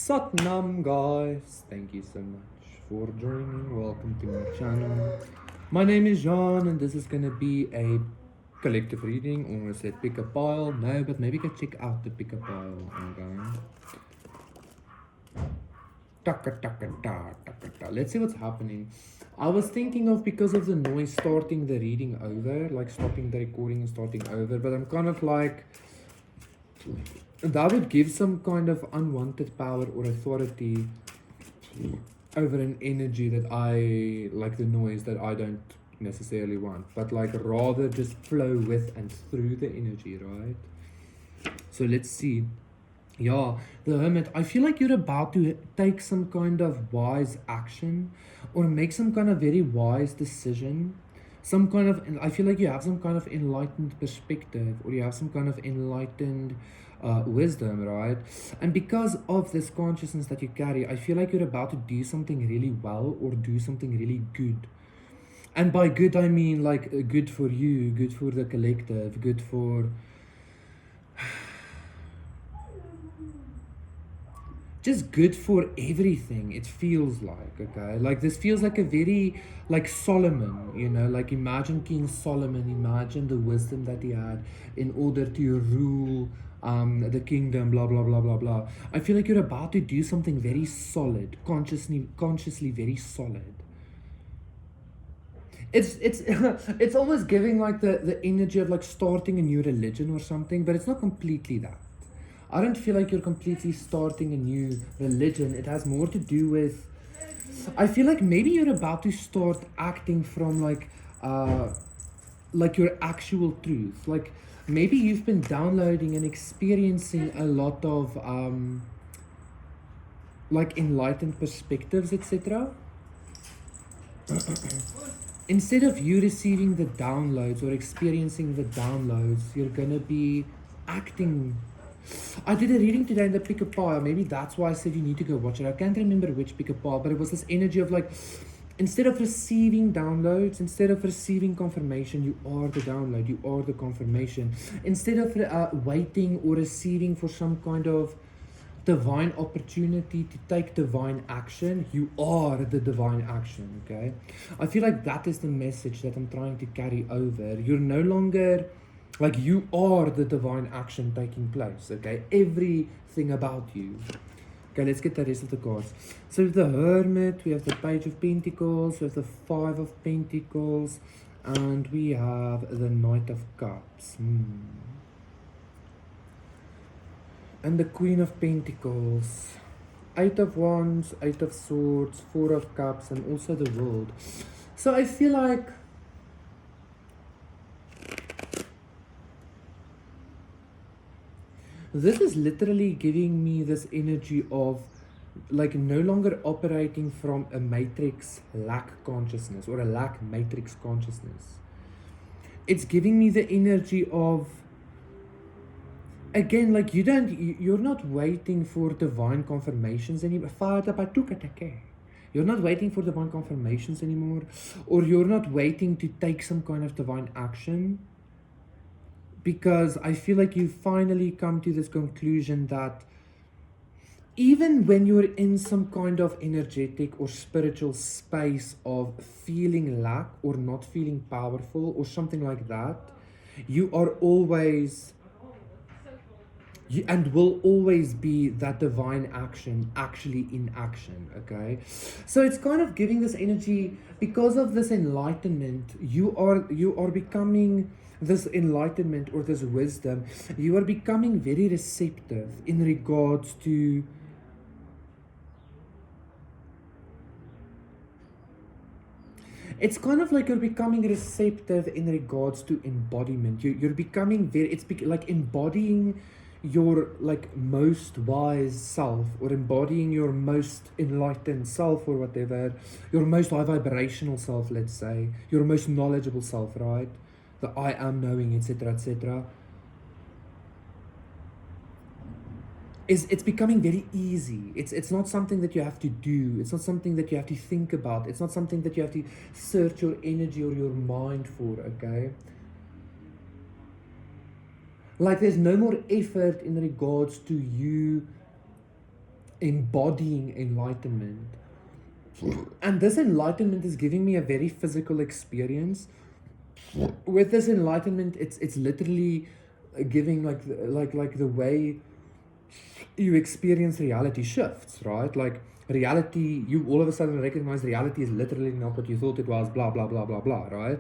Satnam guys, thank you so much for joining. Welcome to my channel. My name is John and this is gonna be a collective reading. Almost said pick a pile. No, but maybe go check out the pick a pile. Okay. Taka taka ta taka ta. Let's see what's happening. I was thinking of, because of the noise, starting the reading over, like stopping the recording and starting over, but I'm kind of like, that would give some kind of unwanted power or authority over an energy that I, like the noise, that I don't necessarily want, but like rather just flow with and through the energy, right? So let's see. Yeah, the Hermit, I feel like you're about to take some kind of wise action or make some kind of very wise decision. Some kind of, I feel like you have some kind of enlightened perspective, or you have some kind of enlightened wisdom, right? And because of this consciousness that you carry, I feel like you're about to do something really well or do something really good. And by good, I mean like good for you, good for the collective, good for just good for everything. It feels like, okay, like this feels like a very, like Solomon, you know, like imagine King Solomon, imagine the wisdom that he had in order to rule the kingdom, blah blah blah blah blah. I feel like you're about to do something very solid, consciously very solid. It's it's almost giving like the energy of like starting a new religion or something, but it's not completely that. I don't feel like you're completely starting a new religion. It has more to do with, I feel like maybe you're about to start acting from like your actual truth. Like maybe you've been downloading and experiencing a lot of like enlightened perspectives, etc. Instead of you receiving the downloads or experiencing the downloads, you're gonna be acting. I did a reading today in the pick a pile. Maybe that's why I said you need to go watch it. I can't remember which pick a pile, but it was this energy of like, instead of receiving downloads, instead of receiving confirmation, you are the download, you are the confirmation. Instead of waiting or receiving for some kind of divine opportunity to take divine action, you are the divine action, okay? I feel like that is the message that I'm trying to carry over. You're no longer, like, you are the divine action taking place, okay? Everything about you. Okay, let's get the rest of the cards. So we have the Hermit, we have the Page of Pentacles, we have the Five of Pentacles, and we have the Knight of Cups. And the Queen of Pentacles, Eight of Wands, Eight of Swords, Four of Cups, and also the World. So I feel like this is literally giving me this energy of like no longer operating from a matrix lack consciousness or a lack matrix consciousness. It's giving me the energy of, again, like you're not waiting for divine confirmations anymore. You're not waiting for divine confirmations anymore, or you're not waiting to take some kind of divine action, because I feel like you finally come to this conclusion that even when you're in some kind of energetic or spiritual space of feeling lack or not feeling powerful or something like that, you are always and will always be that divine action actually in action, okay? So it's kind of giving this energy, because of this enlightenment, you are becoming this enlightenment or this wisdom, you are becoming very receptive in regards to it's kind of like you're becoming receptive in regards to embodiment. You're becoming very, like embodying your like most wise self, or embodying your most enlightened self, or whatever, your most high vibrational self, let's say, your most knowledgeable self, right? The I am knowing, etc., etc. It's becoming very easy. It's not something that you have to do. It's not something that you have to think about. It's not something that you have to search your energy or your mind for, okay? Like there's no more effort in regards to you embodying enlightenment. And this enlightenment is giving me a very physical experience. With this enlightenment, it's literally giving like the way you experience reality shifts, right? Like reality, you all of a sudden recognize reality is literally not what you thought it was, blah blah blah blah blah, right?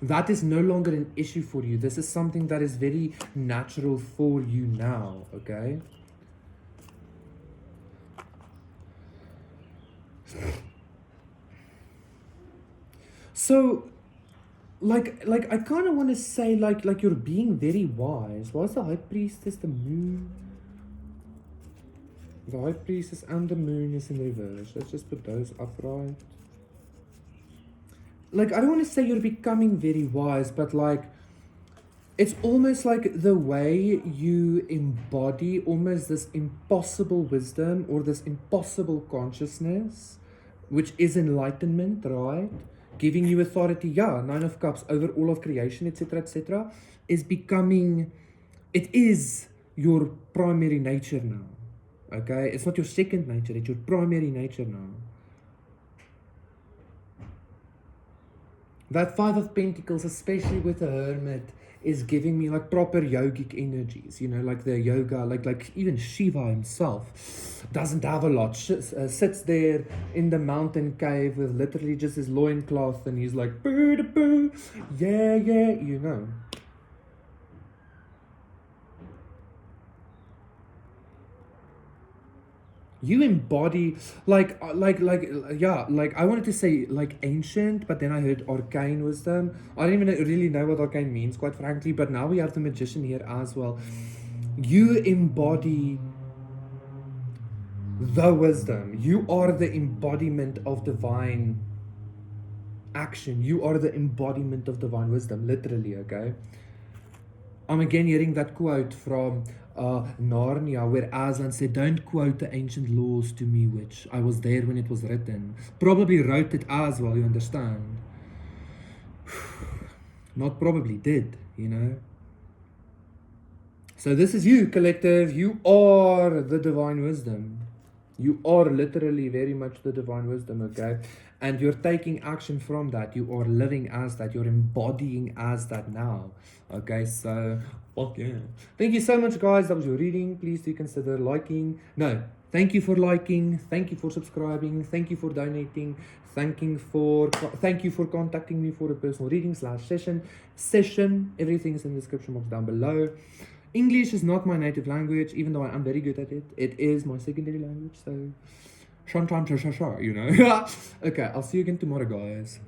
That is no longer an issue for you. This is something that is very natural for you now, okay? So like I kind of want to say like you're being very wise. Why is the high priestess the moon? The high priestess and the moon is in reverse. Let's just put those upright. Like I don't want to say you're becoming very wise, but like it's almost like the way you embody almost this impossible wisdom or this impossible consciousness, which is enlightenment, right? Giving you authority, yeah, 9 of Cups over all of creation, etc., is becoming, it is your primary nature now. Okay? It's not your second nature, it's your primary nature now. That 5 of Pentacles, especially with the Hermit, is giving me like proper yogic energies, you know, like the yoga, like even Shiva himself doesn't have a lot, sits there in the mountain cave with literally just his loincloth and he's like, boo, boo, yeah, you know. You embody like yeah, like I wanted to say like ancient, but then I heard arcane wisdom. I don't even really know what arcane means, quite frankly, but now we have the magician here as well. You embody the wisdom. You are the embodiment of divine action. You are the embodiment of divine wisdom, literally, okay? I'm again hearing that quote from Narnia, where Aslan said, don't quote the ancient laws to me, which I was there when it was written. Probably wrote it as well, you understand? Not probably, did, you know? So this is you, collective. You are the divine wisdom. You are literally very much the divine wisdom, okay? And you're taking action from that. You are living as that. You're embodying as that now. Okay, so, fuck yeah. Thank you so much, guys. That was your reading. Please do consider liking. No, thank you for liking. Thank you for subscribing. Thank you for donating. Thank you for contacting me for a personal reading / session. Everything is in the description box down below. English is not my native language, even though I am very good at it. It is my secondary language, so... you know? Okay, I'll see you again tomorrow, guys.